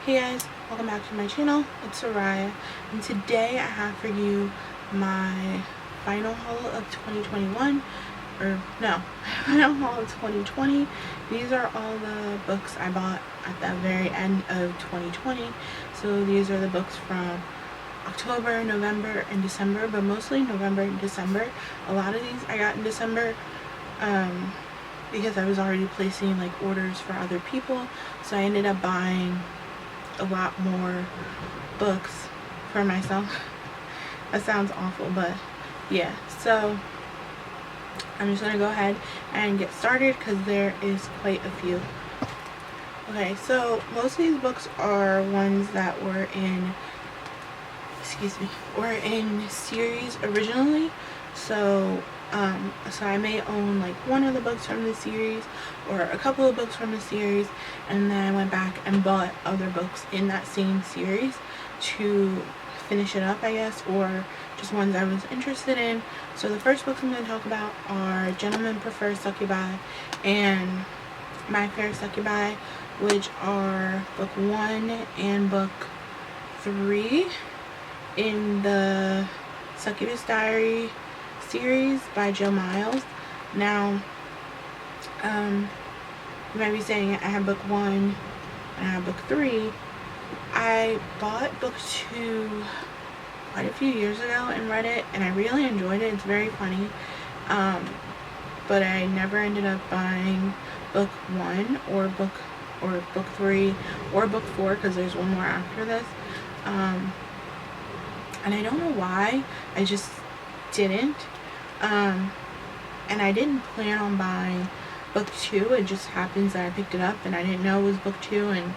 Hey guys, welcome back to my channel. It's Soraya, and today I have for you my final haul of 2021, or no, final haul of 2020. These are all the books I bought at the very end of 2020. So these are the books from October, November, and December, but mostly November and December. A lot of these I got in December because I was already placing like orders for other people, so I ended up buying a lot more books for myself. That sounds awful, but yeah. So I'm just gonna go ahead and get started because there is quite a few. Okay, so most of these books are ones that were in series originally. So I may own like one of the books from the series or a couple of books from the series, and then I went back and bought other books in that same series to finish it up, I guess, or just ones I was interested in. So the first books I'm going to talk about are Gentlemen Prefer Succubi and My Fair Succubi, which are book 1 and book 3 in the Succubus Diary series by Myles. Now, you might be saying I have book 1 and I have book 3. I bought book 2 quite a few years ago and read it, and I really enjoyed it. It's very funny, but I never ended up buying book 1 or book 3 or book 4 because there's one more after this, and I don't know why. I just didn't. And I didn't plan on buying book 2. It just happens that I picked it up and I didn't know it was book 2, and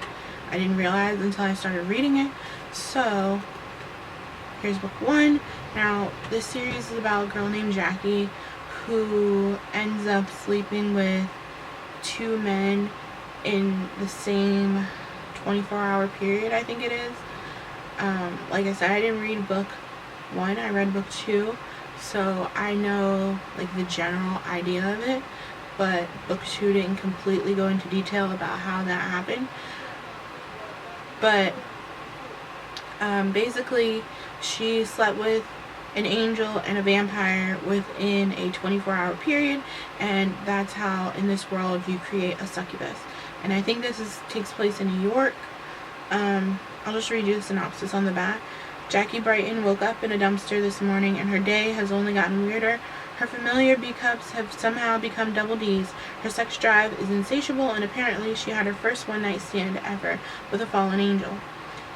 I didn't realize until I started reading it. So here's book 1. Now this series is about a girl named Jackie who ends up sleeping with 2 men in the same 24-hour period, I think it is. Like I said, I didn't read book 1, I read book 2. So I know like the general idea of it, but book 2 didn't completely go into detail about how that happened. But basically she slept with an angel and a vampire within a 24-hour period, and that's how in this world you create a succubus. And I think this takes place in New York. I'll just read you the synopsis on the back. Jackie Brighton woke up in a dumpster this morning, and her day has only gotten weirder. Her familiar B cups have somehow become double D's. Her sex drive is insatiable, and apparently she had her first one-night stand ever with a fallen angel.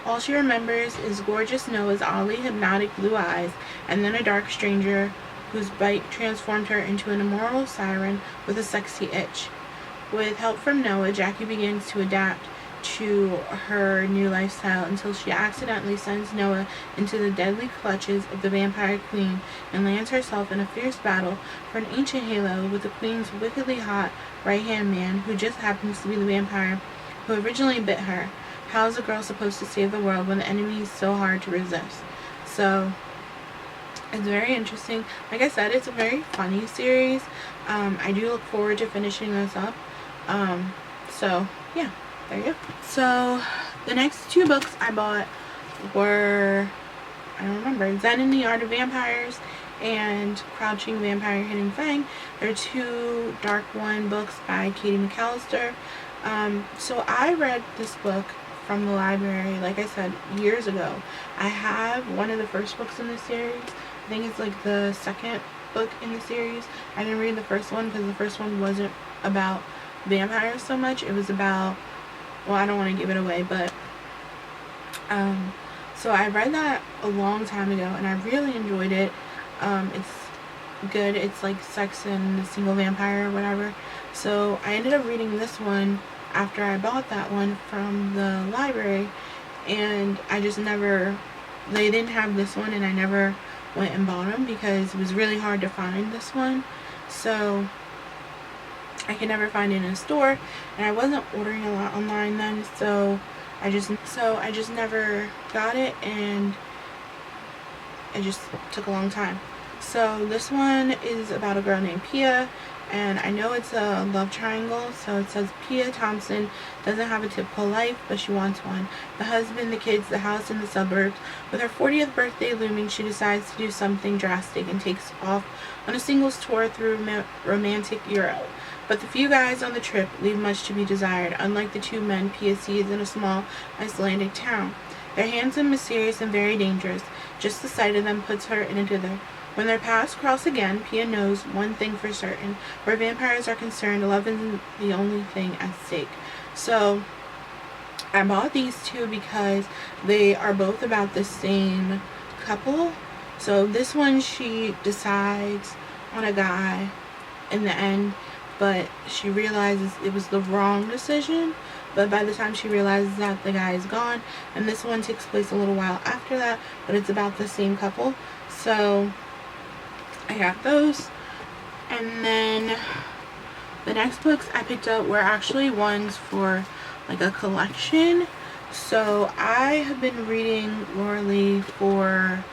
All she remembers is gorgeous Noah's oddly hypnotic blue eyes, and then a dark stranger whose bite transformed her into an immoral siren with a sexy itch. With help from Noah, Jackie begins to adapt to her new lifestyle until she accidentally sends Noah into the deadly clutches of the vampire queen and lands herself in a fierce battle for an ancient halo with the queen's wickedly hot right-hand man, who just happens to be the vampire who originally bit her. How is a girl supposed to save the world when the enemy is so hard to resist? So it's very interesting. Like I said, it's a very funny series. I do look forward to finishing this up. So yeah, there you go. So the next 2 books I bought were, I don't remember, Zen and the Art of Vampires and Crouching Vampire Hidden Fang. They're 2 Dark One books by MacAlister. So I read this book from the library, like I said, years ago. I have one of the first books in the series. I think it's like the second book in the series. I didn't read the first one because the first one wasn't about vampires so much. It was about, well, I don't want to give it away, but so I read that a long time ago and I really enjoyed it. It's good. It's like sex and a single vampire or whatever. So I ended up reading this one after I bought that one from the library, and I just never, they didn't have this one, and I never went and bought them because it was really hard to find this one. So I could never find it in a store, and I wasn't ordering a lot online then, so I just never got it, and it just took a long time. So this one is about a girl named Pia, And I know it's a love triangle, so it says Pia Thompson doesn't have a typical life, but she wants one. The husband, the kids, the house, and the suburbs. With her 40th birthday looming, she decides to do something drastic and takes off on a singles tour through romantic Europe. But the few guys on the trip leave much to be desired, unlike the 2 men Pia sees in a small Icelandic town. They're handsome, mysterious, and very dangerous. Just the sight of them puts her in a dither. When their paths cross again, Pia knows one thing for certain. Where vampires are concerned, love isn't the only thing at stake. So, I bought these 2 because they are both about the same couple. So, this one, she decides on a guy in the end, but she realizes it was the wrong decision. But by the time she realizes that, the guy is gone. And this one takes place a little while after that, but it's about the same couple. So, I got those. And then the next books I picked up were actually ones for like a collection. So I have been reading Lora Leigh for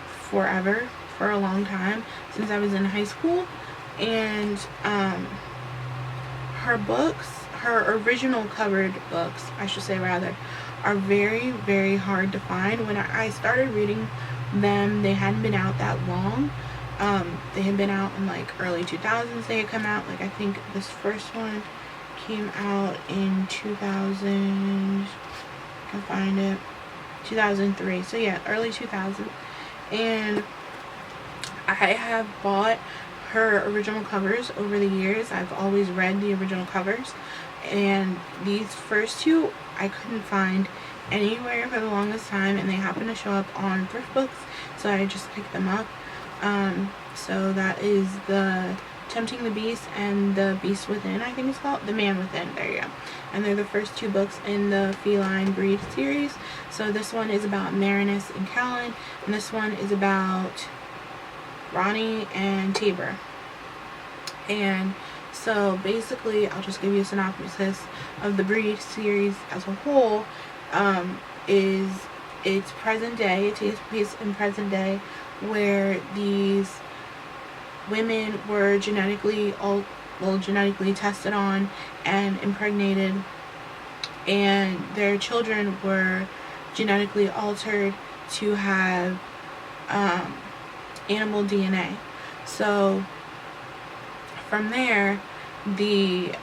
forever, for a long time, since I was in high school. And her books, her original covered books, I should say rather, are very, very hard to find. When I started reading them, they hadn't been out that long. They had been out in like early 2000s. They had come out, like I think this first one came out in 2000, I can find it, 2003. So yeah, early 2000s. And I have bought her original covers over the years. I've always read the original covers. And these first 2 I couldn't find anywhere for the longest time, and they happened to show up on thrift books, so I just picked them up. So that is the Tempting the Beast and the Beast Within, I think it's called. The Man Within, there you go. And they're the first 2 books in the Feline Breed series. So this one is about Marinus and Callan, and this one is about Ronnie and Tabor. And so basically, I'll just give you a synopsis of the Breed series as a whole. It's present day. It takes place in present day, where these women were genetically tested on and impregnated, and their children were genetically altered to have animal DNA. So from there, the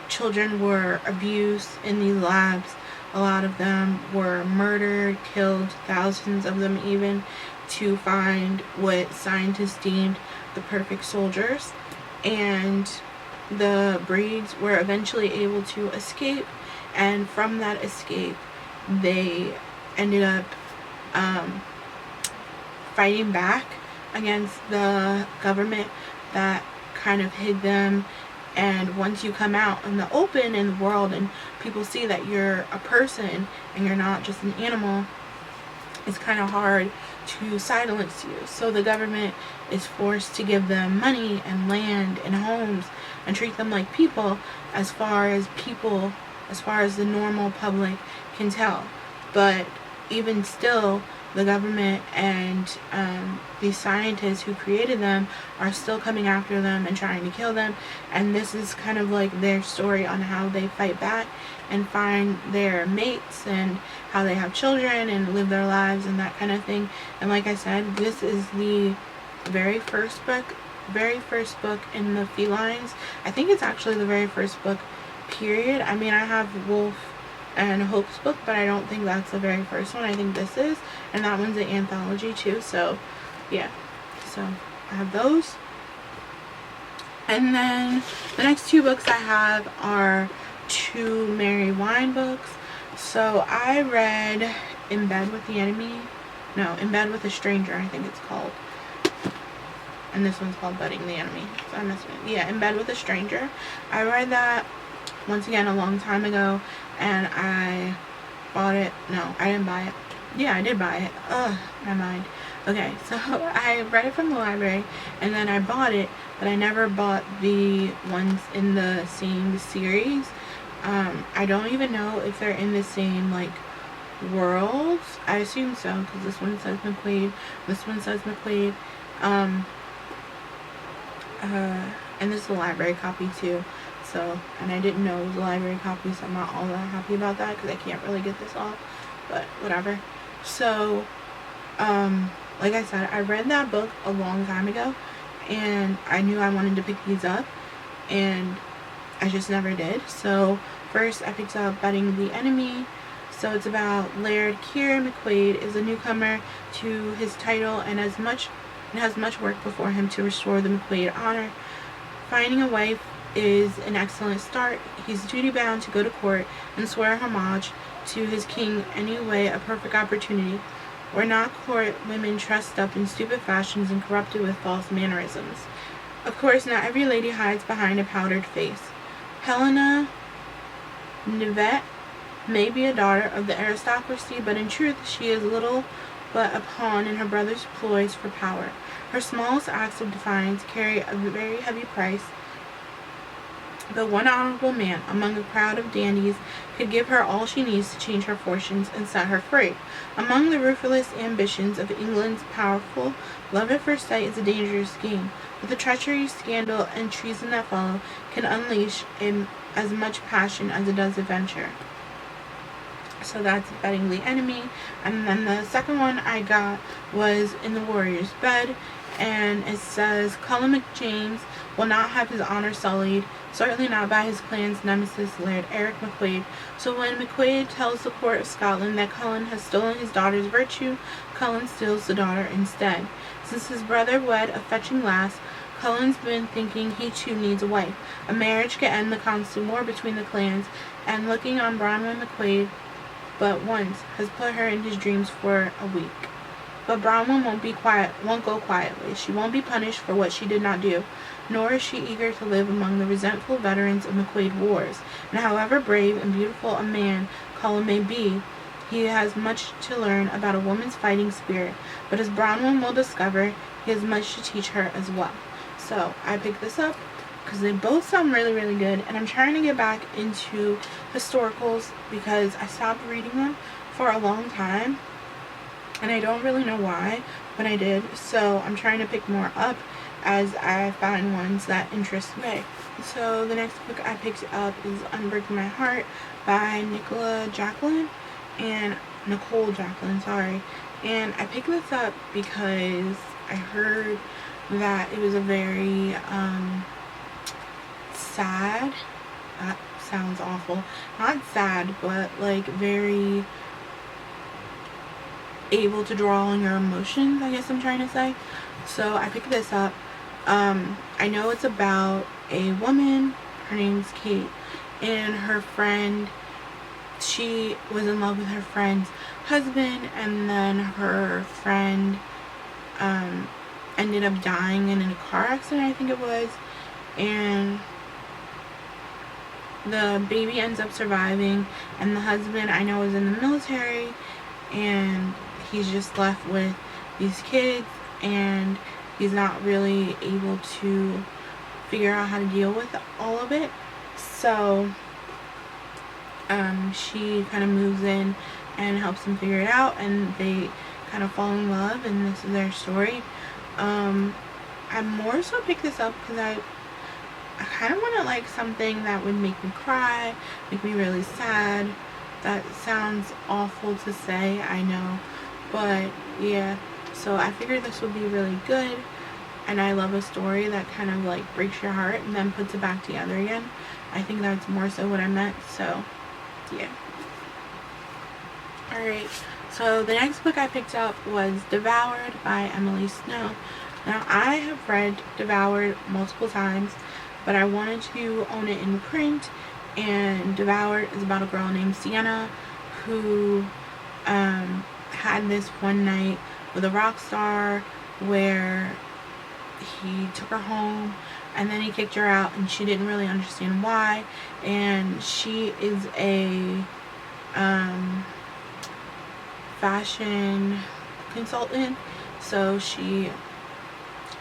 children were abused in these labs. A lot of them were murdered, killed, thousands of them even, to find what scientists deemed the perfect soldiers. And the breeds were eventually able to escape, and from that escape they ended up fighting back against the government that kind of hid them. And once you come out in the open in the world and people see that you're a person and you're not just an animal, it's kind of hard to silence you. So the government is forced to give them money and land and homes and treat them like people, as far as the normal public can tell. But even still, the government and these scientists who created them are still coming after them and trying to kill them. And this is kind of like their story on how they fight back and find their mates and how they have children and live their lives and that kind of thing. And like I said, this is the very first book in the felines. I think it's actually the very first book, period. I mean, I have Wolf and Hope's book, but I don't think that's the very first one. I think this is, and that one's an anthology too. So yeah, so I have those. And then the next 2 books I have are 2 Mary Wine books. So I read In Bed with a Stranger, I think it's called. And this one's called Budding the Enemy. So I missed it. Yeah, In Bed with a Stranger. I read that once again a long time ago, and I bought it. No, I didn't buy it. Yeah, I did buy it. Ugh, my mind. Okay, so I read it from the library, and then I bought it, but I never bought the ones in the same series. I don't even know if they're in the same, like, worlds. I assume so, because this one says McQuaid, this one says McQuaid. And this is a library copy too. So, and I didn't know it was a library copy, so I'm not all that happy about that because I can't really get this off. But whatever. So, like I said, I read that book a long time ago, and I knew I wanted to pick these up, and I just never did. So first I picked up Betting the Enemy. So it's about Laird Keir McQuaid is a newcomer to his title and has much work before him to restore the McQuaid honor. Finding a wife is an excellent start. He's duty-bound to go to court and swear homage to his king anyway, a perfect opportunity. We're not court women trussed up in stupid fashions and corrupted with false mannerisms. Of course, not every lady hides behind a powdered face. Helena Nivette may be a daughter of the aristocracy, but in truth she is little but a pawn in her brother's ploys for power. Her smallest acts of defiance carry a very heavy price, but one honorable man among a crowd of dandies could give her all she needs to change her fortunes and set her free. Among the ruthless ambitions of England's powerful, love at first sight is a dangerous game, but the treachery, scandal, and treason that follow can unleash as much passion as it does adventure. So that's Betting the Enemy. And then the second one I got was In the Warrior's Bed, and it says Cullen McJames will not have his honor sullied, certainly not by his clan's nemesis Laird Eric McQuaid. So when McQuaid tells the court of Scotland that Cullen has stolen his daughter's virtue, Cullen steals the daughter instead. Since his brother wed a fetching lass, Cullen's been thinking he too needs a wife. A marriage could end the constant war between the clans, and looking on Bronwyn McQuaid but once has put her in his dreams for a week. But Bronwyn won't go quietly. She won't be punished for what she did not do, nor is she eager to live among the resentful veterans of McQuaid wars. And however brave and beautiful a man Cullen may be, he has much to learn about a woman's fighting spirit. But as Bronwyn will discover, he has much to teach her as well. So I picked this up because they both sound really, really good, and I'm trying to get back into historicals because I stopped reading them for a long time, and I don't really know why, but I did. So I'm trying to pick more up as I find ones that interest me. So the next book I picked up is Unbreak My Heart by Jacquelyn, and and I picked this up because I heard that it was a very sad, that sounds awful, not sad, but like very able to draw on your emotions, I guess I'm trying to say. So I picked this up. I know it's about a woman, her name's Kate, and her friend, she was in love with her friend's husband, and then her friend ended up dying in a car accident, I think it was, and the baby ends up surviving, and the husband, I know, is in the military, and he's just left with these kids, and he's not really able to figure out how to deal with all of it. So she kind of moves in and helps him figure it out, and they kind of fall in love, and this is their story. I more so picked this up because I kind of wanted like something that would make me cry, make me really sad. That sounds awful to say, I know, but yeah, so I figured this would be really good, and I love a story that kind of like breaks your heart and then puts it back together again. I think that's more so what I meant, so yeah. Alright, so the next book I picked up was Devoured by Emily Snow. Now, I have read Devoured multiple times, but I wanted to own it in print, and Devoured is about a girl named Sienna who had this one night with a rock star where he took her home and then he kicked her out, and she didn't really understand why, and she is a fashion consultant, so she,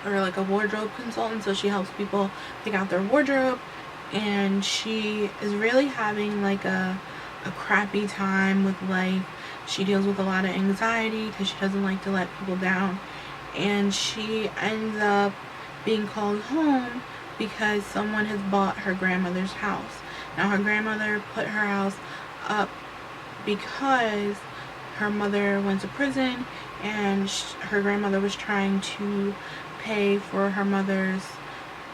or like a wardrobe consultant, so she helps people pick out their wardrobe, and she is really having like a crappy time with life. She deals with a lot of anxiety because she doesn't like to let people down, and she ends up being called home because someone has bought her grandmother's house. Now, her grandmother put her house up because her mother went to prison, and her grandmother was trying to pay for her mother's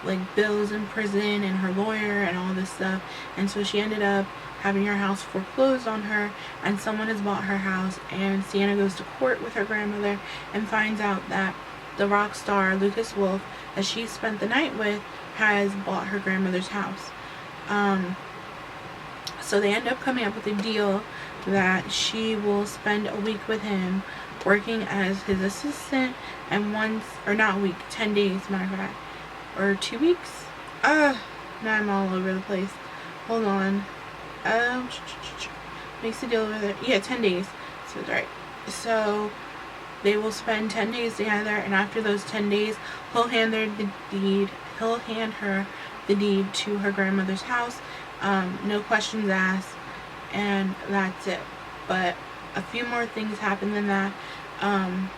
like bills in prison and her lawyer and all this stuff, and so she ended up having her house foreclosed on her, and someone has bought her house, and Sienna goes to court with her grandmother and finds out that the rock star Lucas Wolf, that she spent the night with, has bought her grandmother's house. So they end up coming up with a deal that she will spend a week with him working as his assistant, and once, or not a week, 10 days, matter of fact, or 2 weeks? Now I'm all over the place. Hold on. Makes the deal over there. Yeah, 10 days. So that's right. So they will spend 10 days together, and after those 10 days, he'll hand her the deed to her grandmother's house. No questions asked, and that's it. But a few more things happen than that. And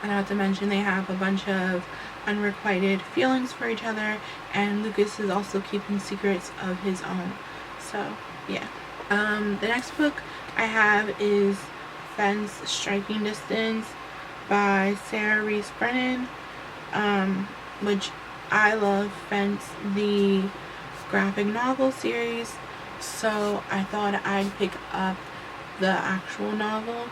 not to mention, they have a bunch of unrequited feelings for each other, and Lucas is also keeping secrets of his own. So yeah. The next book I have is Fence Striking Distance by Sarah Reese Brennan, which I love Fence, the graphic novel series, so I thought I'd pick up the actual novel.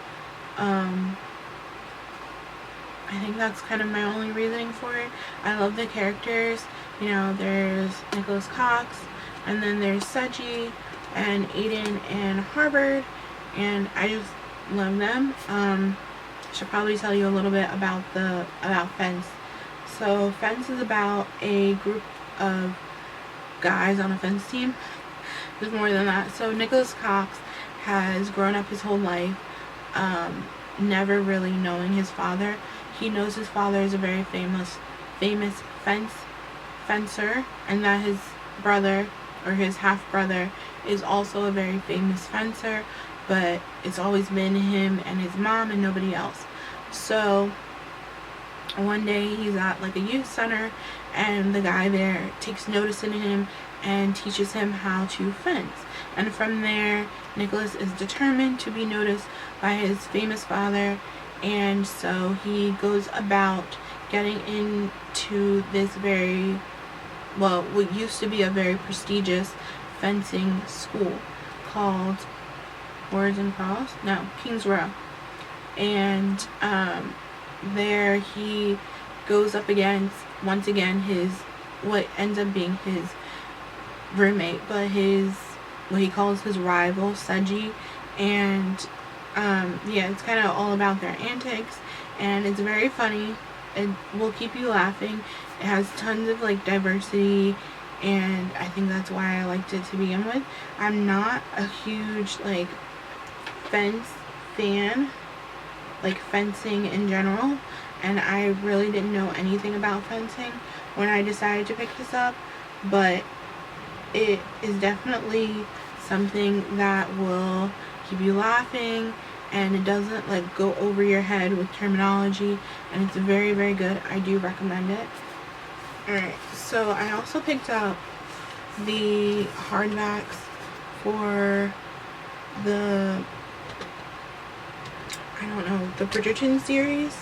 I think that's kind of my only reasoning for it. I love the characters. You know, there's Nicholas Cox, and then there's Seji, and Aiden, and Herbert, and I just love them. Should probably tell you a little bit about Fence. So Fence is about a group of guys on a fence team. There's more than that. So Nicholas Cox has grown up his whole life never really knowing his father. He knows his father is a very famous fencer, and that his brother, or his half brother, is also a very famous fencer, but it's always been him and his mom and nobody else. So one day he's at like a youth center, and the guy there takes notice in him and teaches him how to fence. And from there, Nicholas is determined to be noticed by his famous father, and so he goes about getting into this what used to be a very prestigious fencing school called King's Row. And there he goes up against, once again, what ends up being his roommate, but what he calls his rival, Seji. And yeah, it's kind of all about their antics, and it's very funny. It will keep you laughing. It has tons of like diversity, and I think that's why I liked it to begin with. I'm not a huge like fence fan, like fencing in general, and I really didn't know anything about fencing when I decided to pick this up, but it is definitely something that will keep you laughing, and it doesn't like go over your head with terminology, and it's very, very good. I do recommend it. Alright, so I also picked up the hardbacks for the Bridgerton series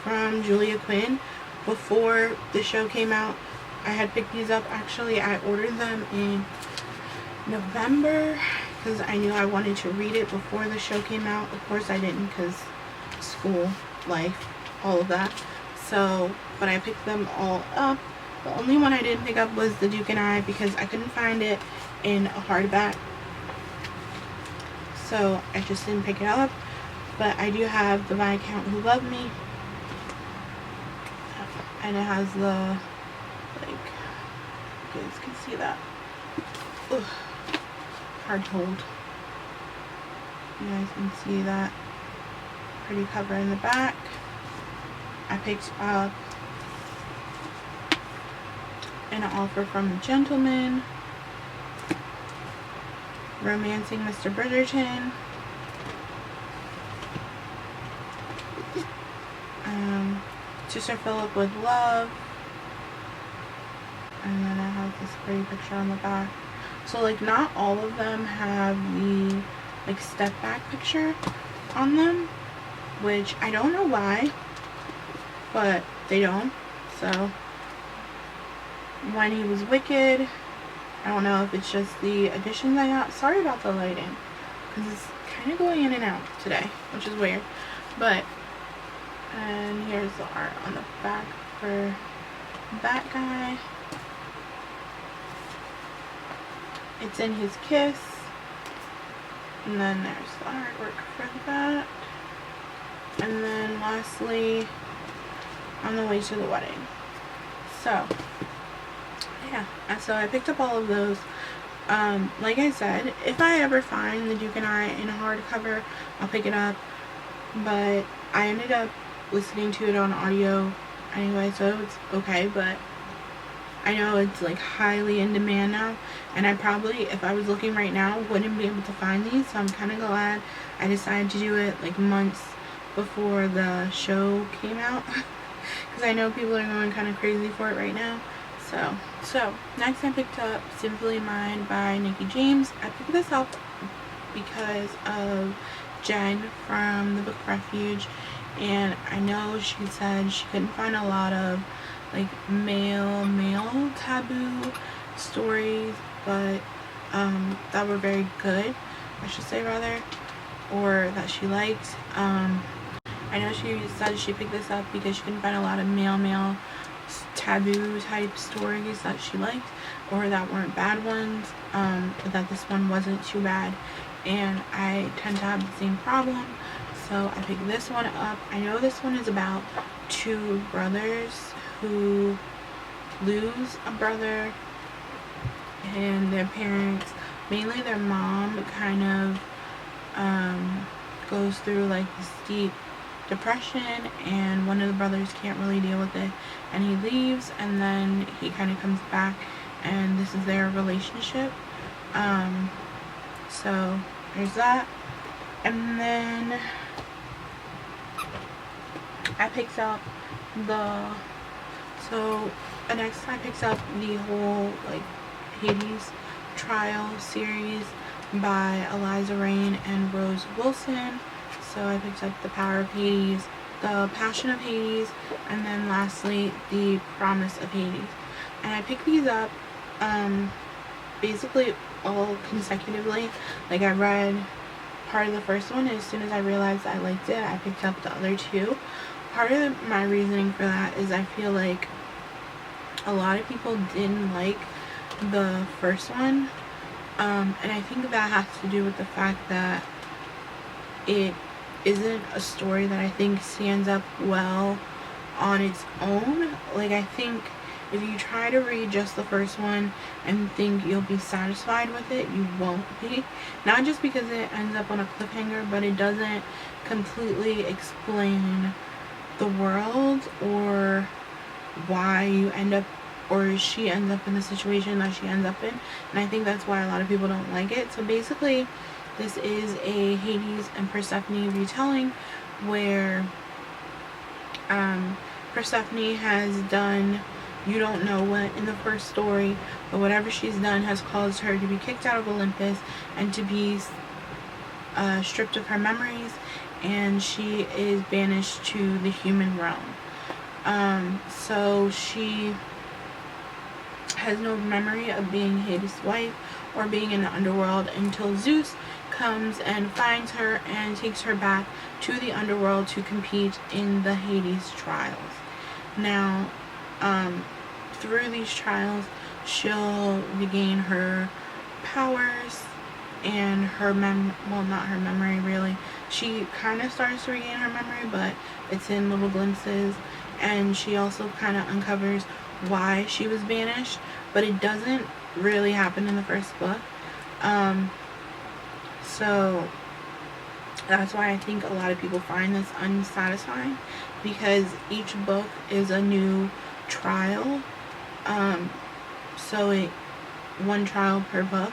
from Julia Quinn. Before the show came out, I had picked these up. Actually, I ordered them in November because I knew I wanted to read it before the show came out. Of course I didn't, because school, life, all of that. So, but I picked them all up. The only one I didn't pick up was The Duke and I, because I couldn't find it in a hardback. So I just didn't pick it up. But I do have The Viscount Who Loved Me. And it has the, like, you guys can see that. Ugh. Hard to hold. You guys can see that pretty cover in the back. I picked up An Offer from a Gentleman, Romancing Mr. Bridgerton, To Sir Philip with Love, and then it has this pretty picture on the back. So like not all of them have the like step back picture on them, which I don't know why, but they don't. So when he was wicked, I don't know if it's just the additions I got. Sorry about the lighting, because it's kind of going in and out today, which is weird. But, and here's the art on the back for that guy. It's in his kiss. And then there's the artwork for that. And then lastly, on the way to the wedding. So, yeah. So I picked up all of those. Like I said, if I ever find the Duke and I in a hardcover, I'll pick it up. But I ended up listening to it on audio anyway, so it's okay. But I know it's like highly in demand now, and I probably, if I was looking right now, wouldn't be able to find these. So I'm kind of glad I decided to do it like months before the show came out, because I know people are going kind of crazy for it right now. So next I picked up Sinfully Mine by Nicky James. I picked this up because of Jen from the book Refuge, and I know she said she couldn't find a lot of like male taboo stories, but that were very good, I should say, rather, or that she liked. I know she said she picked this up because she couldn't find a lot of male taboo type stories that she liked, or that weren't bad ones, but that this one wasn't too bad, and I tend to have the same problem, so I picked this one up. I know this one is about two brothers who lose a brother, and their parents, mainly their mom, kind of goes through like this deep depression, and one of the brothers can't really deal with it, and he leaves, and then he kind of comes back, and this is their relationship. So there's that. And then I picked up next I picked up the whole like Hades trial series by Eliza, Raine, and Rose Wilson. So I picked up The Power of Hades, The Passion of Hades, and then lastly The Promise of Hades. And I picked these up basically all consecutively. Like I read part of the first one, and as soon as I realized I liked it, I picked up the other two. Part of my reasoning for that is I feel like a lot of people didn't like the first one, and I think that has to do with the fact that it isn't a story that I think stands up well on its own. Like, I think if you try to read just the first one and think you'll be satisfied with it, you won't be. Not just because it ends up on a cliffhanger, but it doesn't completely explain the world or why you end up, or she ends up in the situation that she ends up in. And I think that's why a lot of people don't like it. So basically, this is a Hades and Persephone retelling where Persephone has done you don't know what in the first story, but whatever she's done has caused her to be kicked out of Olympus and to be stripped of her memories, and she is banished to the human realm. So she has no memory of being Hades' wife or being in the underworld until Zeus comes and finds her and takes her back to the underworld to compete in the Hades trials. Now, through these trials, she'll regain her powers and her well, not her memory really. She kind of starts to regain her memory, but it's in little glimpses, and she also kind of uncovers why she was banished, but it doesn't really happen in the first book. So that's why I think a lot of people find this unsatisfying, because each book is a new trial. So one trial per book,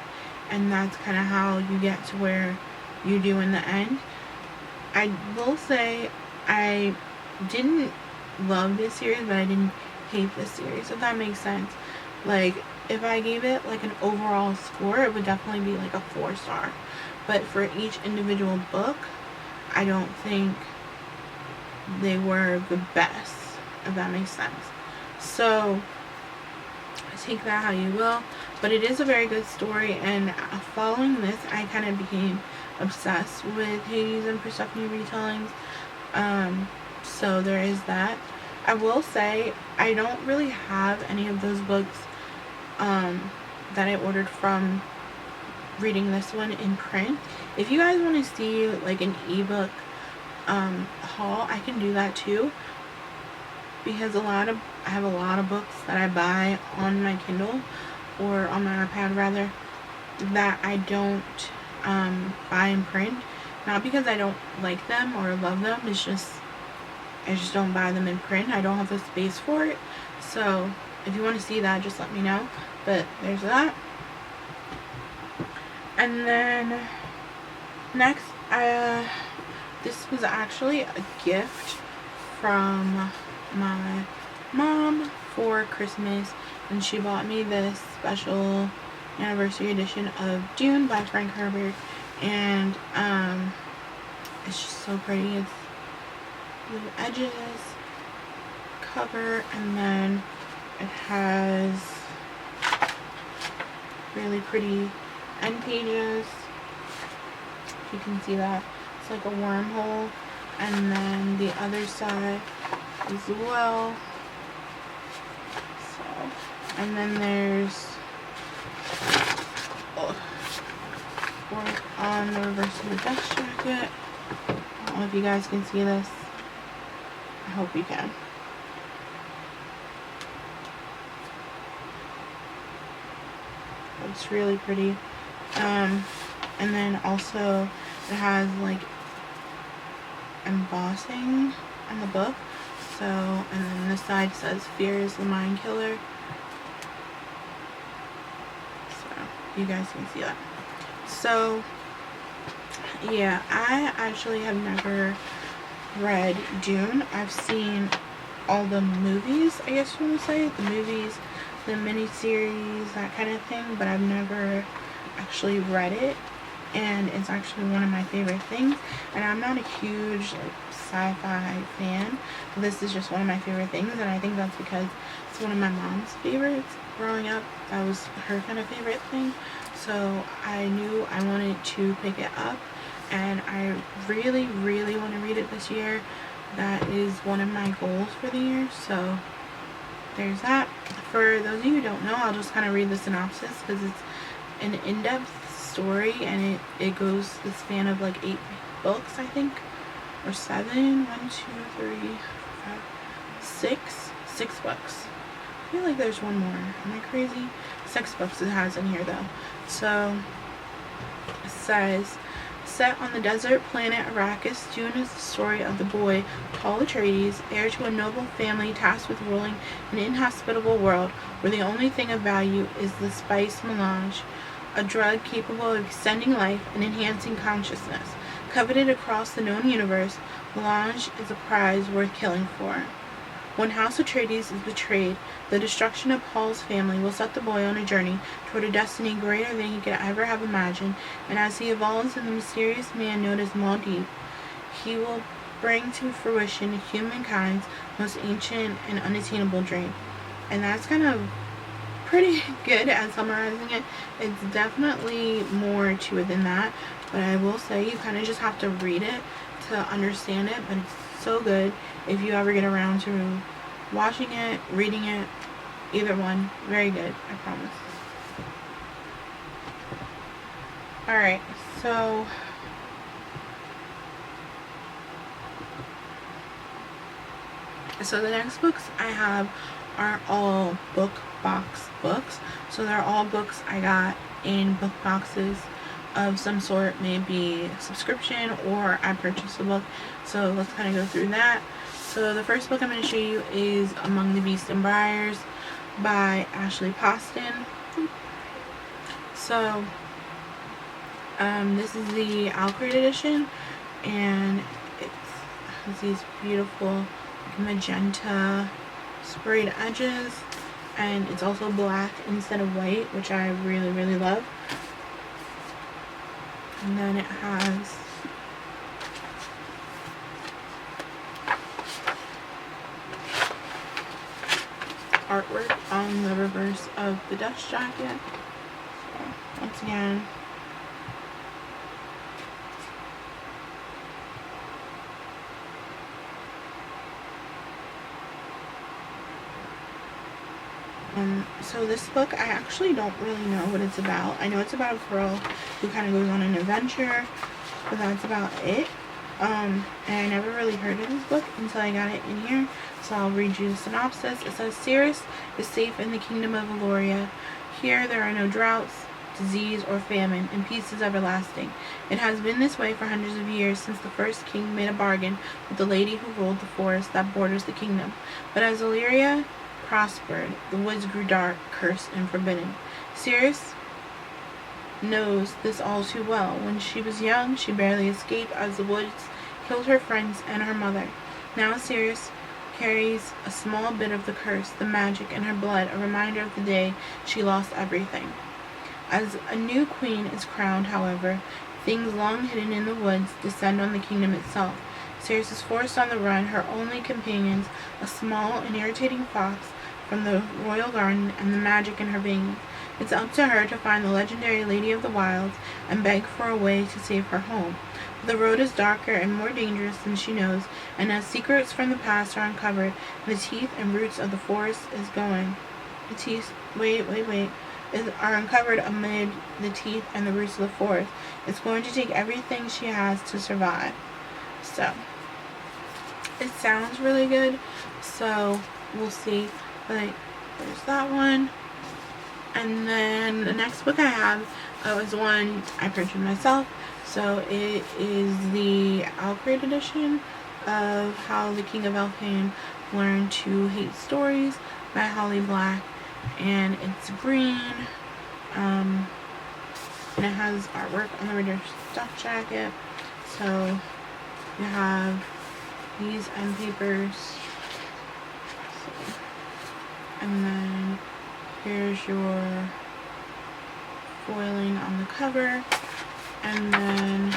and that's kind of how you get to where you do in the end. I will say I didn't love this series, but I didn't hate this series, if that makes sense. Like, if I gave it like an overall score, it would definitely be like a 4-star. But for each individual book, I don't think they were the best, if that makes sense. So take that how you will, but it is a very good story, and following this I kind of became obsessed with Hades and Persephone retellings. So there is that. I will say I don't really have any of those books that I ordered from reading this one in print. If you guys want to see like an ebook haul, I can do that too, because I have a lot of books that I buy on my Kindle, or on my iPad rather, that I don't buy in print. Not because I don't like them or love them, it's just I just don't buy them in print. I don't have the space for it. So if you want to see that, just let me know. But there's that. And then next, this was actually a gift from my mom for Christmas, and she bought me this special anniversary edition of Dune by Frank Herbert, and it's just so pretty. It's blue edges, cover, and then it has really pretty end pages. If you can see that, it's like a wormhole, and then the other side as well. So, and then there's work on the reverse of the dust jacket. I don't know if you guys can see this. I hope you can. It's really pretty. And then also it has like embossing on the book. So, and then this side says "Fear is the mind killer." So you guys can see that. So yeah, I actually have never read Dune. I've seen all the movies, I guess you want to say, the movies, the miniseries, that kind of thing, but I've never actually read it, and it's actually one of my favorite things. And I'm not a huge like sci-fi fan. This is just one of my favorite things, and I think that's because it's one of my mom's favorites growing up. That was her kind of favorite thing, so I knew I wanted to pick it up, and I really want to read it this year. That is one of my goals for the year. So there's that. For those of you who don't know, I'll just kind of read the synopsis because it's an in-depth story, and it goes the span of like 8 books, I think, or 7. 1, 2, 3, 4, 5, 6 books. I feel like there's one more. Am I crazy? 6 books it has in here though. So it says, set on the desert planet Arrakis, Dune is the story of the boy Paul Atreides, heir to a noble family tasked with ruling an inhospitable world where the only thing of value is the spice melange, a drug capable of extending life and enhancing consciousness. Coveted across the known universe, melange is a prize worth killing for. When House Atreides is betrayed, the destruction of Paul's family will set the boy on a journey toward a destiny greater than he could ever have imagined, and as he evolves in the mysterious man known as Muad'Dib, he will bring to fruition humankind's most ancient and unattainable dream. And that's kind of pretty good at summarizing it. It's definitely more to it than that, but I will say you kind of just have to read it to understand it, but it's so good. If you ever get around to watching it, reading it, either one, very good, I promise. Alright, so the next books I have are all book box books. So they're all books I got in book boxes of some sort, maybe subscription or I purchased a book. So let's kind of go through that. So the first book I'm going to show you is Among the Beasts and Briars by Ashley Poston. So this is the Alcrate edition, and it has these beautiful magenta sprayed edges, and it's also black instead of white, which I really, really love. And then it has artwork on the reverse of the dust jacket. So, once again, so this book, I actually don't really know what it's about. I know it's about a girl who kind of goes on an adventure, but that's about it. And I never really heard of this book until I got it in here, so I'll read you the synopsis. It says, Sirius is safe in the kingdom of Eloria. Here there are no droughts, disease, or famine, and peace is everlasting. It has been this way for hundreds of years, since the first king made a bargain with the lady who ruled the forest that borders the kingdom. But as Eloria prospered, the woods grew dark, cursed, and forbidden. Sirius knows this all too well. When she was young, she barely escaped as the woods killed her friends and her mother. Now Sirius carries a small bit of the curse, the magic in her blood, a reminder of the day she lost everything. As a new queen is crowned, however, things long hidden in the woods descend on the kingdom itself. Sirius is forced on the run, her only companions, a small and irritating fox from the royal garden, and the magic in her veins. It's up to her to find the legendary Lady of the Wilds and beg for a way to save her home. But the road is darker and more dangerous than she knows, and as secrets from the past are uncovered, the teeth and roots of the forest are uncovered amid the teeth and the roots of the forest. It's going to take everything she has to survive. So, it sounds really good, so we'll see. But there's that one. And then the next book I have is one I purchased myself. So it is the Alcrate edition of How the King of Elfhame Learned to Hate Stories by Holly Black. And it's green. And it has artwork on the reader's stuff jacket. So you have these end papers. And then here's your foiling on the cover. And then it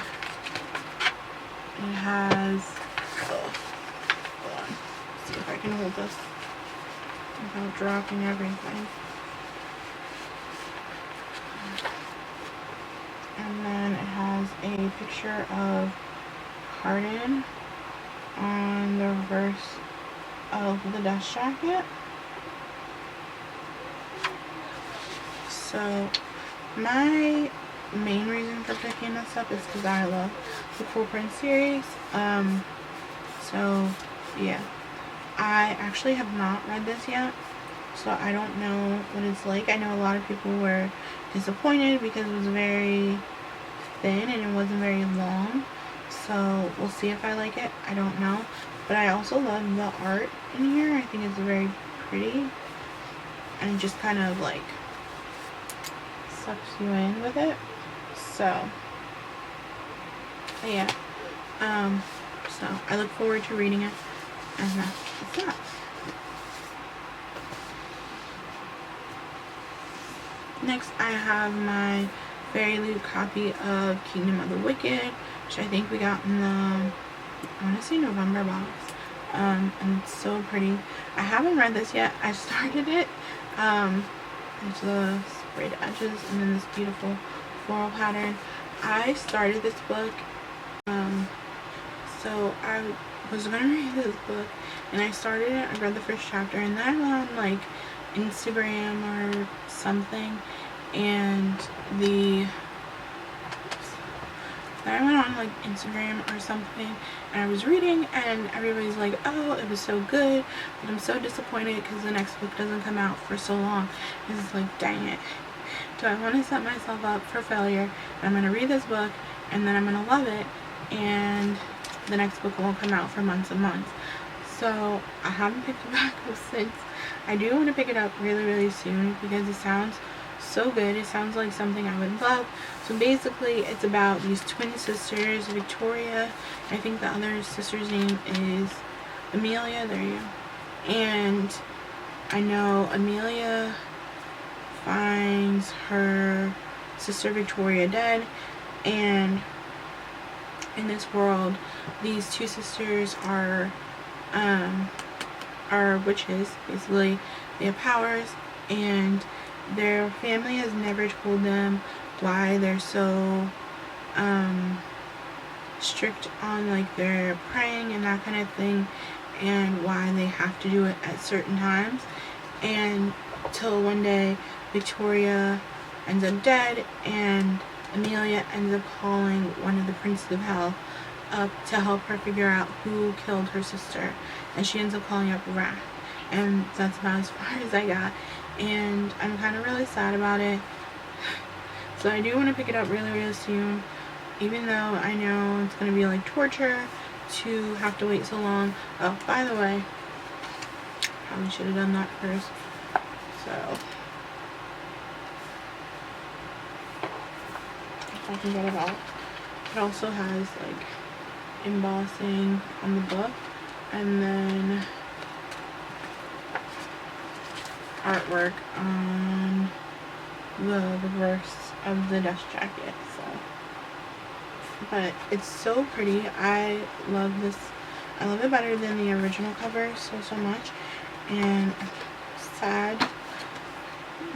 has, hold on, let's see if I can hold this without dropping everything. And then it has a picture of Cardin on the reverse of the dust jacket. So my main reason for picking this up is because I love the Cool Prince series. So yeah, I actually have not read this yet, so I don't know what it's like. I know a lot of people were disappointed because it was very thin and it wasn't very long, so we'll see if I like it. I don't know, but I also love the art in here. I think it's very pretty and just kind of like sucks you in with it. So yeah, so I look forward to reading it, and that's that. Next I have my Fairy Loot copy of Kingdom of the Wicked, which I think we got in the, I want to say November box, and it's so pretty. I haven't read this yet. I started it. There's the sprayed edges and then this beautiful floral pattern. I started this book, so I was gonna read this book, and I started it. I read the first chapter, and then I went on like Instagram or something, and I was reading, and everybody's like, oh, it was so good, but I'm so disappointed because the next book doesn't come out for so long. And it's like, dang it, do I want to set myself up for failure? And I'm going to read this book, and then I'm going to love it, and the next book won't come out for months and months. So I haven't picked it back up since. I do want to pick it up really, really soon because it sounds so good. It sounds like something I would love. So basically it's about these twin sisters, Victoria, I think the other sister's name is Amelia, there you go, and I know Amelia finds her sister Victoria dead, and in this world, these two sisters are witches. Basically, they have powers, and their family has never told them why they're so strict on like their praying and that kind of thing, and why they have to do it at certain times. And till one day Victoria ends up dead, and Amelia ends up calling one of the princes of hell up to help her figure out who killed her sister, and she ends up calling up Wrath, and that's about as far as I got, and I'm kind of really sad about it. So I do want to pick it up really soon, even though I know it's going to be like torture to have to wait so long. Oh, by the way, probably should have done that first. So if I can get it out. It also has like embossing on the book, and then artwork on the reverse of the dust jacket. So, but it's so pretty. I love this. I love it better than the original cover so much, and I'm sad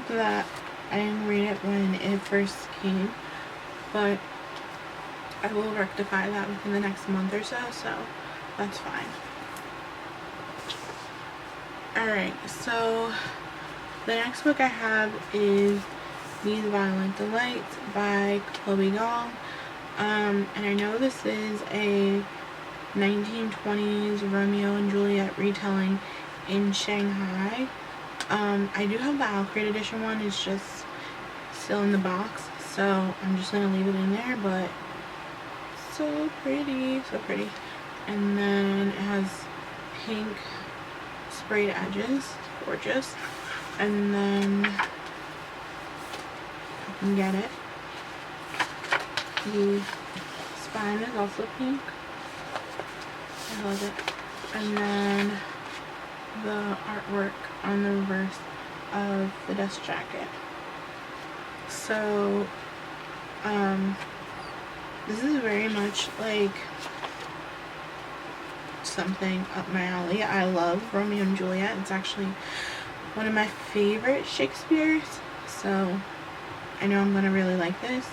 that I didn't read it when it first came, but I will rectify that within the next month or so that's fine. Alright, so the next book I have is These Violent Delights by Chloe Gall. And I know this is a 1920s Romeo and Juliet retelling in Shanghai. I do have the Alcrate edition one, it's just still in the box, so I'm just gonna leave it in there, but so pretty. And then it has pink sprayed edges, gorgeous. And then I can get it. The spine is also pink. I love it. And then the artwork on the reverse of the dust jacket. So, this is very much like something up my alley. I love Romeo and Juliet. It's actually one of my favorite Shakespeare's, so I know I'm gonna really like this.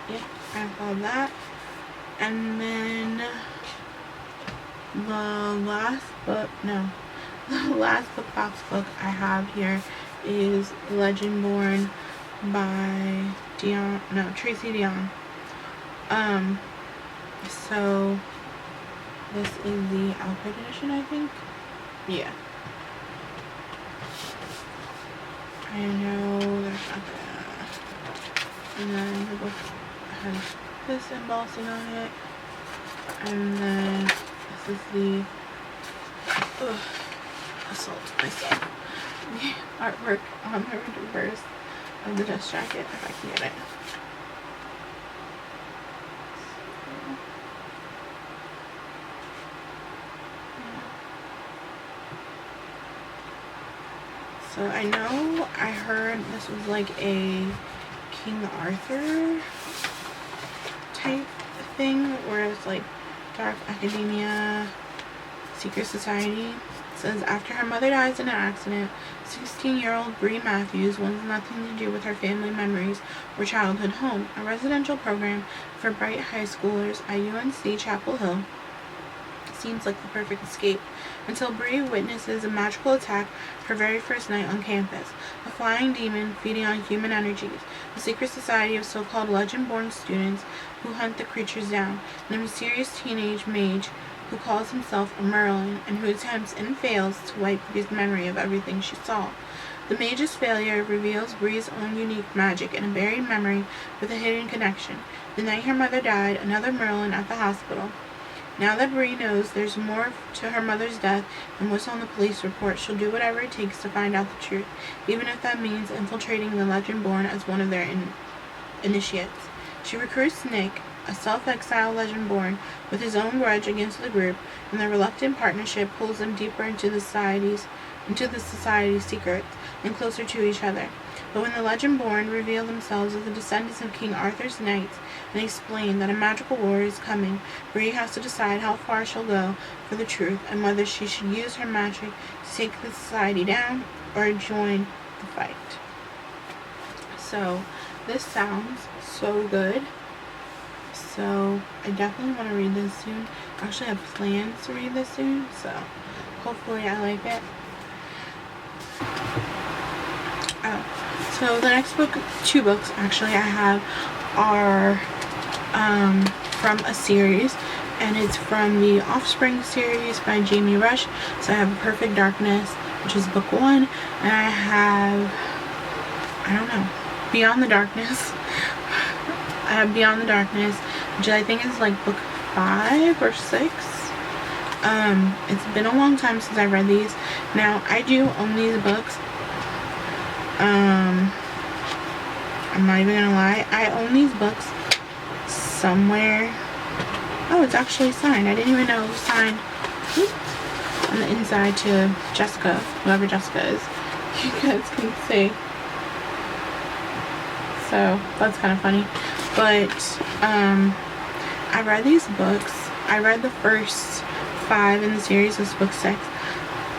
Yeah, I love that. And then the last book box book I have here is Legendborn by Tracy Deonn. So this is the Alfred edition, I think. Yeah. I know there's not that. And then the book has this embossing on it. And then this is the assault myself. The artwork on the reverse of the dust jacket, if I can get it. So I know I heard this was like a King Arthur type thing, where it's like dark academia, secret society. It says, after her mother dies in an accident, 16-year-old Bree Matthews wants nothing to do with her family memories or childhood home. A residential program for bright high schoolers at UNC Chapel Hill seems like the perfect escape, until Bree witnesses a magical attack her very first night on campus. A flying demon feeding on human energies, a secret society of so-called legend-born students who hunt the creatures down, and a mysterious teenage mage who calls himself a Merlin and who attempts and fails to wipe Bree's memory of everything she saw. The mage's failure reveals Bree's own unique magic and a buried memory with a hidden connection. The night her mother died, another Merlin at the hospital. Now that Bree knows there's more to her mother's death than what's on the police report, she'll do whatever it takes to find out the truth, even if that means infiltrating the Legendborn as one of their initiates. She recruits Nick, a self-exiled Legendborn with his own grudge against the group, and their reluctant partnership pulls them deeper into the society's secrets and closer to each other. But when the Legendborn reveal themselves as the descendants of King Arthur's knights and explain that a magical war is coming, Bree has to decide how far she'll go for the truth and whether she should use her magic to take the society down or join the fight. So this sounds so good. So I definitely want to read this soon. I actually have plans to read this soon, so hopefully I like it. So the next book, 2 books actually I have, are from a series, and it's from the Offspring series by Jamie Rush. So I have Perfect Darkness, which is book 1, and I have, Beyond the Darkness. I have Beyond the Darkness, which I think is like book 5 or 6. It's been a long time since I read these. Now, I do own these books. I'm not even gonna lie. I own these books somewhere. Oh, it's actually signed. I didn't even know it was signed on the inside to Jessica, whoever Jessica is. You guys can see. So that's kind of funny. But I read these books. I read the first 5 in the series. This book 6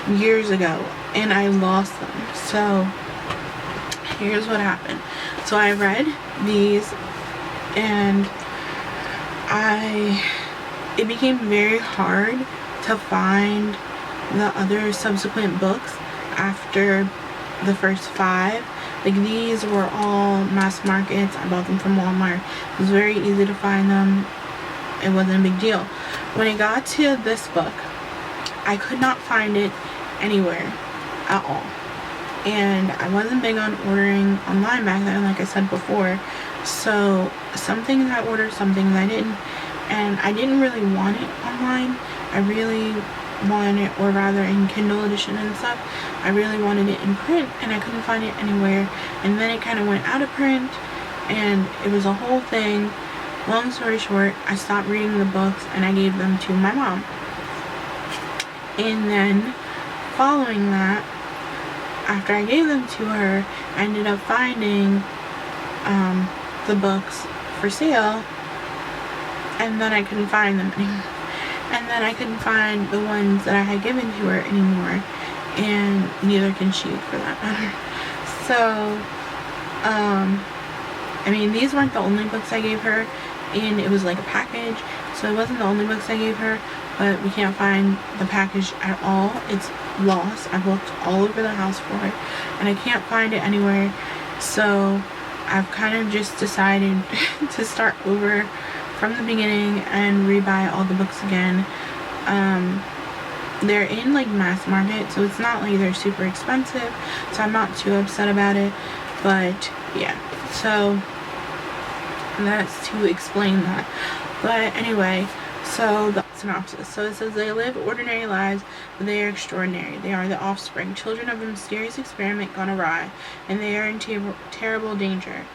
years ago, and I lost them. So here's what happened. So I read these, and it became very hard to find the other subsequent books after the first 5. Like, these were all mass markets. I bought them from Walmart. It was very easy to find them. It wasn't a big deal. When it got to this book, I could not find it anywhere at all. And I wasn't big on ordering online back then, like I said before. So some things I ordered, some things I didn't. And I didn't really want it online. I really wanted it, or rather in Kindle edition and stuff. I really wanted it in print, and I couldn't find it anywhere. And then it kind of went out of print, and it was a whole thing. Long story short, I stopped reading the books, and I gave them to my mom. And then, following that, after I gave them to her, I ended up finding the books for sale, and then I couldn't find them anymore. And then I couldn't find the ones that I had given to her anymore, and neither can she, for that matter. So, I mean, these weren't the only books I gave her, and it was like a package, so it wasn't the only books I gave her, but we can't find the package at all. It's lost. I've looked all over the house for it, and I can't find it anywhere. So I've kind of just decided to start over from the beginning and rebuy all the books again. They're in like mass market, so it's not like they're super expensive, so I'm not too upset about it. But yeah, so that's to explain that. But anyway, so the synopsis. So it says, they live ordinary lives, but they are extraordinary. They are the offspring, children of a mysterious experiment gone awry, and they are in terrible danger.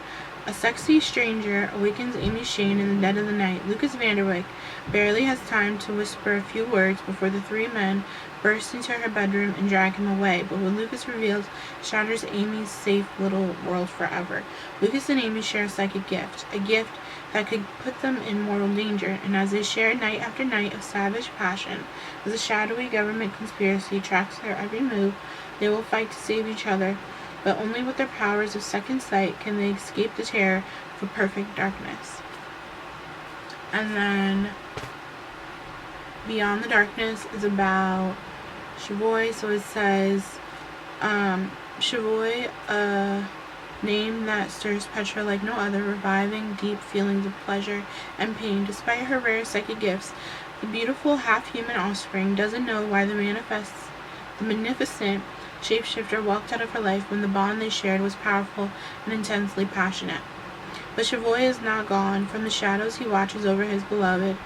A sexy stranger awakens Amy Shane in the dead of the night. Lucas Vanderwyck barely has time to whisper a few words before the 3 men burst into her bedroom and drag him away, but what Lucas reveals shatters Amy's safe little world forever. Lucas and Amy share a psychic gift, a gift that could put them in mortal danger, and as they share night after night of savage passion, as a shadowy government conspiracy tracks their every move, they will fight to save each other, but only with their powers of second sight can they escape the terror of perfect darkness. And then Beyond the Darkness is about Chavoy. So it says, Chavoy, a name that stirs Petra like no other, reviving deep feelings of pleasure and pain. Despite her rare psychic gifts, the beautiful half-human offspring doesn't know why the magnificent shapeshifter walked out of her life when the bond they shared was powerful and intensely passionate. But Chavoy is not gone. From the shadows he watches over his beloved,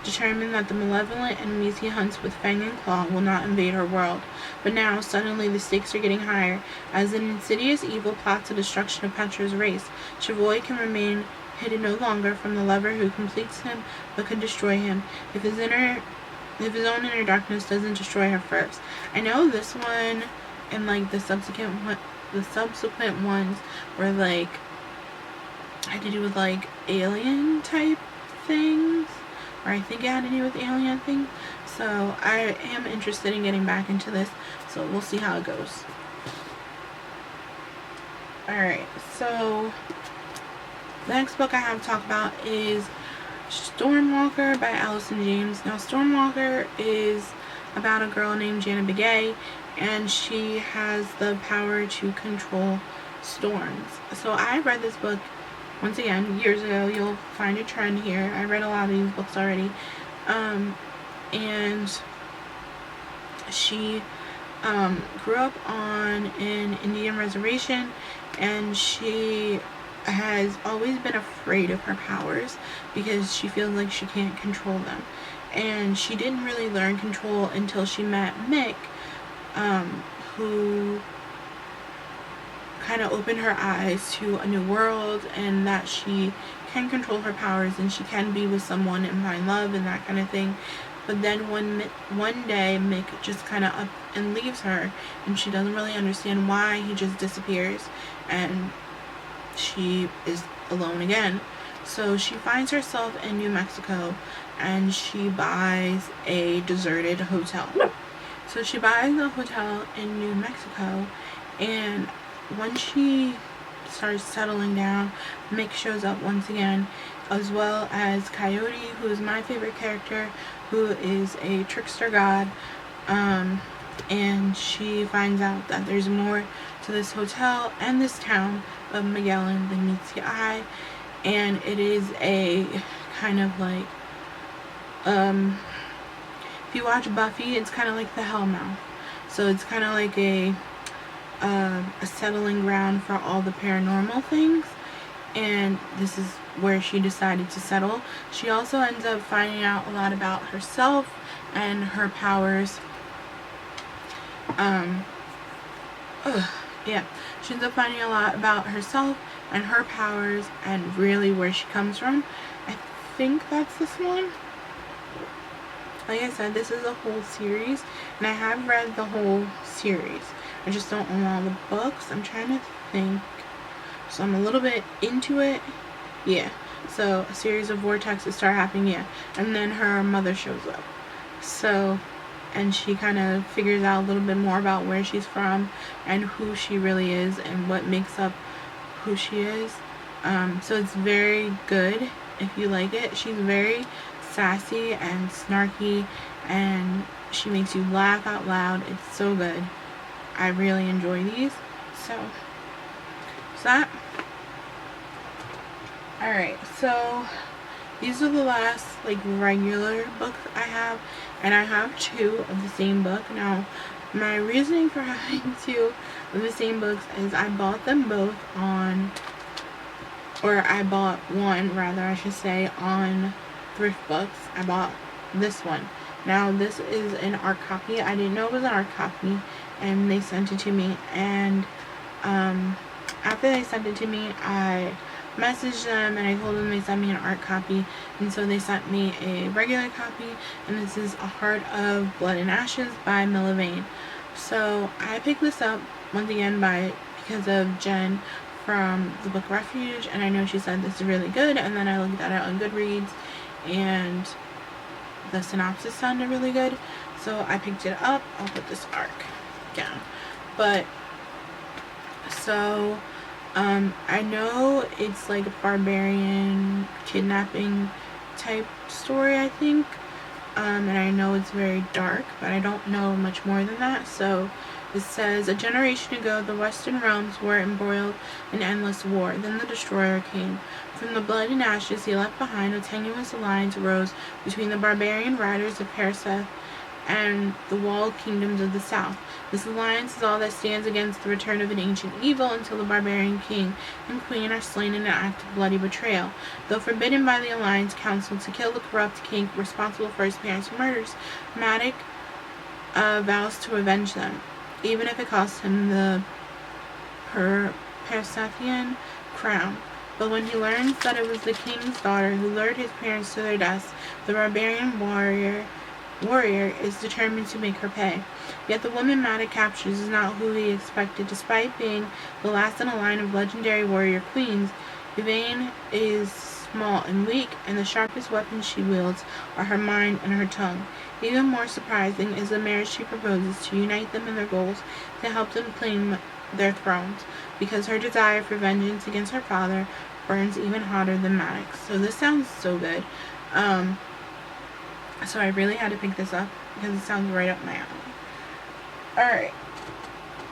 determined that the malevolent enemies he hunts with fang and claw will not invade her world. But now, suddenly, the stakes are getting higher. As an insidious evil plots the destruction of Petra's race, Chavoy can remain hidden no longer from the lover who completes him but can destroy him if his own inner darkness doesn't destroy her first. I know this one and like the subsequent ones were like had to do with like alien type things, or I think it had to do with alien things. So I am interested in getting back into this, so we'll see how it goes. Alright, so the next book I have to talk about is Stormwater by Allison James. Now, Stormwater is about a girl named Janet Begay, and she has the power to control storms. So I read this book, once again, years ago. You'll find a trend here. I read a lot of these books already. And she grew up on an Indian reservation, and she has always been afraid of her powers because she feels like she can't control them. And she didn't really learn control until she met Mick, who kind of opened her eyes to a new world, and that she can control her powers and she can be with someone and find love and that kind of thing. But then one day Mick just kind of up and leaves her, and she doesn't really understand why. He just disappears, and she is alone again. So she finds herself in New Mexico, and she buys a deserted hotel. So she buys a hotel in New Mexico, and when she starts settling down, Mick shows up once again, as well as Coyote, who is my favorite character, who is a trickster god. And she finds out that there's more to this hotel and this town of Magellan than meets the eye. And it is a kind of like, if you watch Buffy, it's kind of like the Hellmouth. So it's kind of like a settling ground for all the paranormal things, and this is where she decided to settle. She also ends up finding out a lot about herself and her powers. She ends up finding a lot about herself and her powers and really where she comes from. I think that's this one. Like I said, this is a whole series, and I have read the whole series. I just don't own all the books. I'm trying to think. So I'm a little bit into it. Yeah. So a series of vortexes start happening, yeah. And then her mother shows up. So, and she kind of figures out a little bit more about where she's from and who she really is and what makes up who she is. So it's very good if you like it. She's very sassy and snarky, and she makes you laugh out loud. It's so good. I really enjoy these. So that. Alright, so these are the last like regular books I have, and I have two of the same book. Now, my reasoning for having two of the same books is I bought them both on, or I bought one rather, I should say, on Thrift Books. I bought this one. Now, this is an art copy. I didn't know it was an art copy, and they sent it to me, and after they sent it to me, I messaged them and I told them they sent me an art copy, and so they sent me a regular copy, and this is A Heart of Blood and Ashes by Millivane. So I picked this up once again because of Jen from the book Refuge, and I know she said this is really good, and then I looked at it on Goodreads and the synopsis sounded really good, so I picked it up. I'll put this arc down. But so I know it's like a barbarian kidnapping type story, I think, and I know it's very dark, but I don't know much more than that. So it says, a generation ago the Western realms were embroiled in endless war. Then the destroyer came. From the blood and ashes he left behind, a tenuous alliance arose between the barbarian riders of Perseth and the walled kingdoms of the south. This alliance is all that stands against the return of an ancient evil until the barbarian king and queen are slain in an act of bloody betrayal. Though forbidden by the alliance council to kill the corrupt king responsible for his parents' murders, Matic vows to avenge them, even if it costs him the Persethian crown. But when he learns that it was the king's daughter who lured his parents to their deaths, the barbarian warrior is determined to make her pay. Yet the woman Matic captures is not who he expected. Despite being the last in a line of legendary warrior queens, Millivane is small and weak, and the sharpest weapons she wields are her mind and her tongue. Even more surprising is the marriage she proposes to unite them in their goals, to help them claim their thrones, because her desire for vengeance against her father burns even hotter than Maddox. So this sounds so good. So I really had to pick this up because it sounds right up my alley. Alright.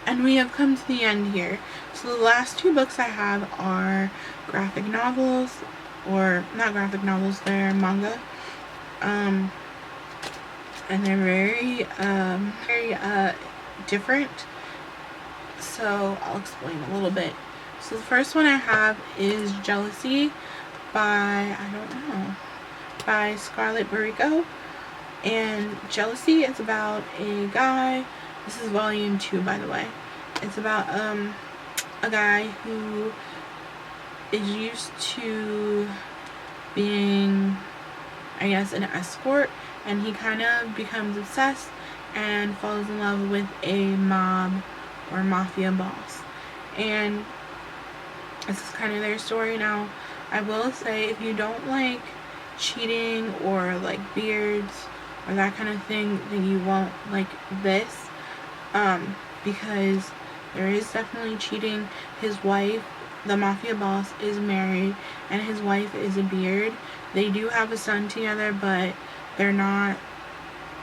And we have come to the end here. So the last two books I have are graphic novels, or not graphic novels, they're manga. And they're very different. So I'll explain a little bit. So the first one I have is Jealousy by Scarlett Barrico. And Jealousy is about a guy. This is volume 2, by the way. It's about a guy who is used to being, I guess, an escort, and he kind of becomes obsessed and falls in love with a mob or mafia boss. And this is kind of their story. Now, I will say, if you don't like cheating or like beards or that kind of thing, then you won't like this, because there is definitely cheating. His wife, the mafia boss, is married, and his wife is a beard. They do have a son together, but they're not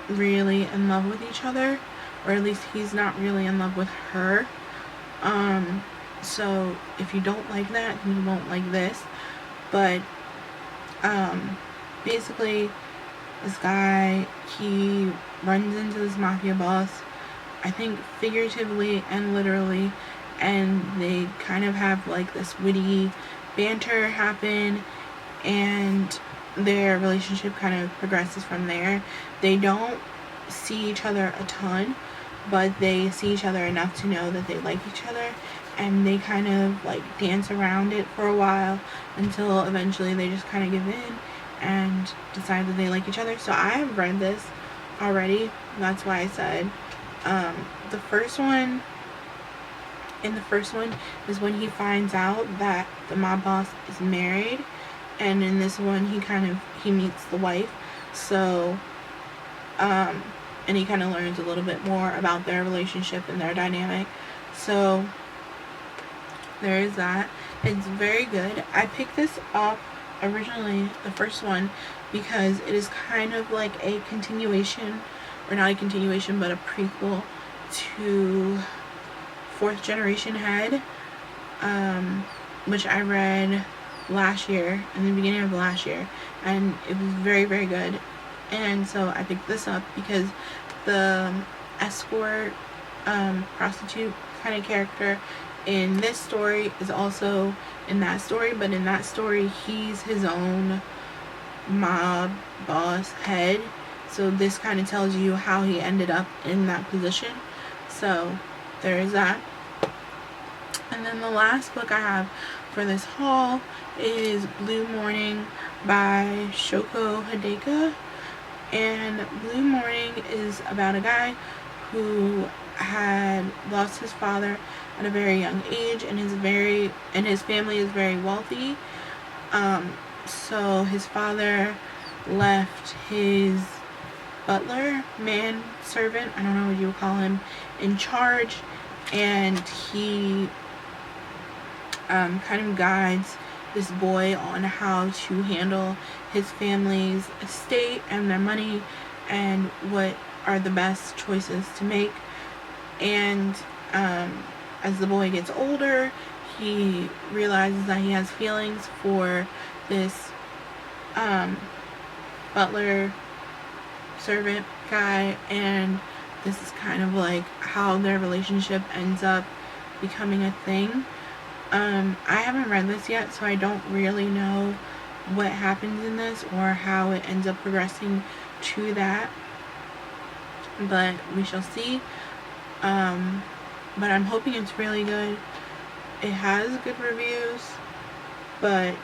really in love with each other, or at least he's not really in love with her. So if you don't like that, you won't like this. But basically, this guy, he runs into this mafia boss, I think figuratively and literally, and they kind of have like this witty banter happen, and their relationship kind of progresses from there. They don't see each other a ton, but they see each other enough to know that they like each other, and they kind of like dance around it for a while until eventually they just kind of give in and decide that they like each other. So I have read this already. That's why I said the first one is when he finds out that the mob boss is married, and in this one he meets the wife. So and he kind of learns a little bit more about their relationship and their dynamic. So there is that. It's very good. I picked this up originally, the first one, because it is kind of like a continuation, or not a continuation, but a prequel to Fourth Generation Head, which I read last year, in the beginning of last year, and it was very, very good. And so I picked this up because the escort, prostitute kind of character in this story is also in that story, but in that story he's his own mob boss head. So this kind of tells you how he ended up in that position. So there is that. And then the last book I have for this haul is Blue Morning by Shoko Hidayka. And Blue Morning is about a guy who had lost his father at a very young age, and his family is very wealthy. So his father left his butler, servant, I don't know what you would call him, in charge, and he kind of guides this boy on how to handle his family's estate and their money, and what are the best choices to make. And as the boy gets older, he realizes that he has feelings for this butler servant guy, and this is kind of like how their relationship ends up becoming a thing. I haven't read this yet, so I don't really know what happens in this or how it ends up progressing to that, but we shall see. But I'm hoping it's really good. It has good reviews, but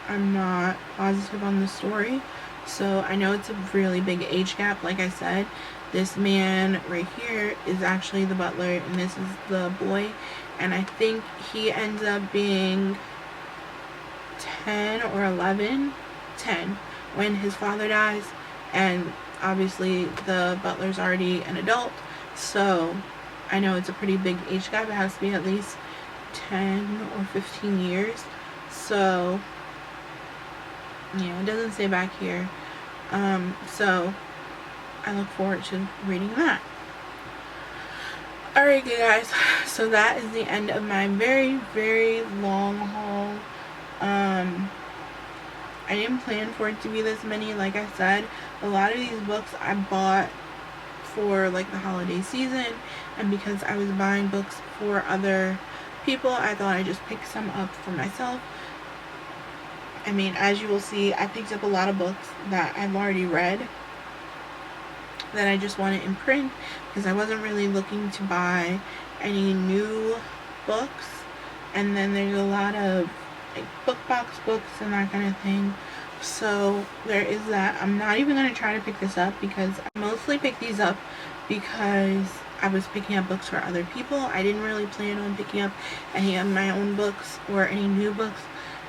I'm not positive on the story. So I know it's a really big age gap. Like I said, this man right here is actually the butler and this is the boy, and I think he ends up being 10 or 11, 10 when his father dies, and obviously the butler's already an adult, so I know it's a pretty big age gap. It has to be at least 10 or 15 years. So yeah, it doesn't say back here. So I look forward to reading that. Alright guys, so that is the end of my very, very long haul. I didn't plan for it to be this many. Like I said, a lot of these books I bought for like the holiday season, and because I was buying books for other people, I thought I'd just pick some up for myself. I mean, as you will see, I picked up a lot of books that I've already read that I just wanted in print because I wasn't really looking to buy any new books. And then there's a lot of like book box books and that kind of thing. So there is that. I'm not even going to try to pick this up because I mostly picked these up because I was picking up books for other people. I didn't really plan on picking up any of my own books or any new books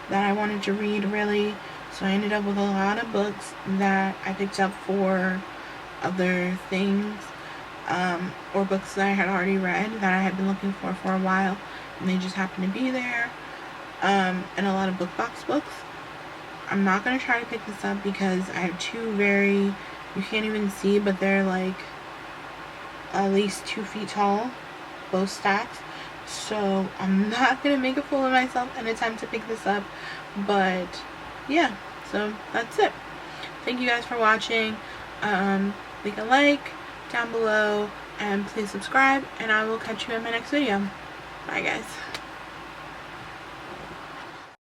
that I wanted to read really. So I ended up with a lot of books that I picked up for other things, or books that I had already read that I had been looking for a while, and they just happened to be there. And a lot of book box books. I'm not going to try to pick this up because I have two very, you can't even see, but they're like at least 2 feet tall, both stacks. So I'm not going to make a fool of myself in attempt to pick this up. But yeah, so that's it. Thank you guys for watching. Leave a like down below and please subscribe, and I will catch you in my next video. Bye guys.